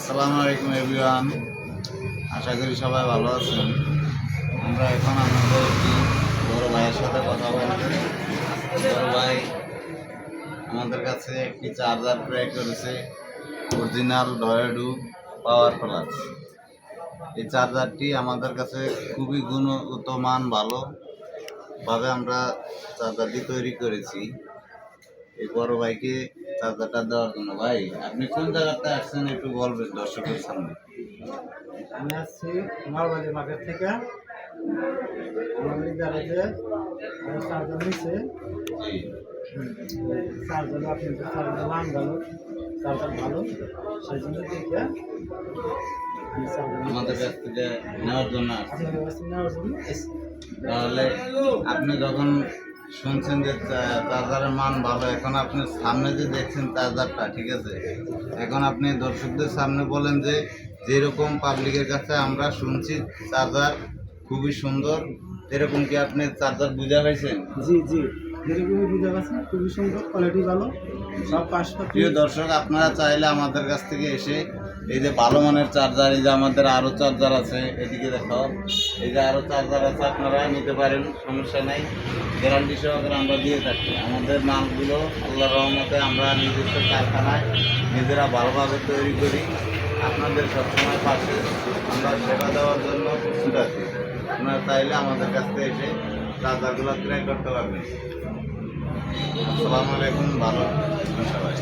আসসালামু আলাইকুম এভরিওয়ান, আশা করি সবাই ভালো আছেন। আমরা এখন আমাদের একটি বড় ভাইয়ের সাথে কথা বলবো। বড় ভাই আমাদের কাছে একটি চার্জার ক্রয় করেছে, অরিজিনাল ডয়েডু পাওয়ার প্লাস। এই চার্জারটি আমাদের কাছে খুবই গুণগত মান ভালোভাবে আমরা চার্জারটি তৈরি করেছি এই বড় ভাইকে চার্জারটা দেওয়ার জন্য। ভাই, আপনি কোন জায়গাতে আসছেন একটু বলবেন দর্শকের সামনে। আমি আসছি মালবাড়ি মার্কেট থেকে। আমাদের গ্যারেজে চার্জার নিচ্ছে। চার্জার আপনি চার্জার মান ভালো, চার্জার ভালো, সেই জন্য দেখে আমি চার্জার আমাদের কাছ থেকে নেওয়ার জন্য আসছেন। আপনাদের কাছে নেওয়ার জন্য এসেছি। তাহলে আপনি যখন শুনছেন যে চার্জারের মান ভালো, এখন আপনি সামনে যে দেখছেন চার্জারটা, ঠিক আছে, এখন আপনি দর্শকদের সামনে বলেন যে যেরকম পাবলিকের কাছে আমরা শুনছি চার্জার খুবই সুন্দর, এরকম কি আপনি চার্জার বুঝা পাইছেন? জি জি, যেরকমই বুঝে গেছে, খুবই সুন্দর, কোয়ালিটি ভালো, সব পাশাপাশি। প্রিয় দর্শক, আপনারা চাইলে আমাদের কাছ থেকে এসে এই যে ভালো মানের চার্জার, এই যে আমাদের আরও চার্জার আছে, এদিকে দেখাও, এই যে আরও চার্জার আছে, আপনারা নিতে পারেন, সমস্যা নাই। গ্যারান্টি সহকারে আমরা দিয়ে থাকি। আমাদের মালগুলো আল্লাহর রহমতে আমরা নিজস্ব কারখানায় নিজেরা ভালোভাবে তৈরি করি। আপনাদের সবসময় পাশে আমরা সেবা দেওয়ার জন্য প্রস্তুত আছি। আপনারা চাইলে আমাদের কাছ থেকে এসে চার্জারগুলো ক্রয় করতে পারবেন। আসসালামু আলাইকুম, ভালো থাকবেন সবাই।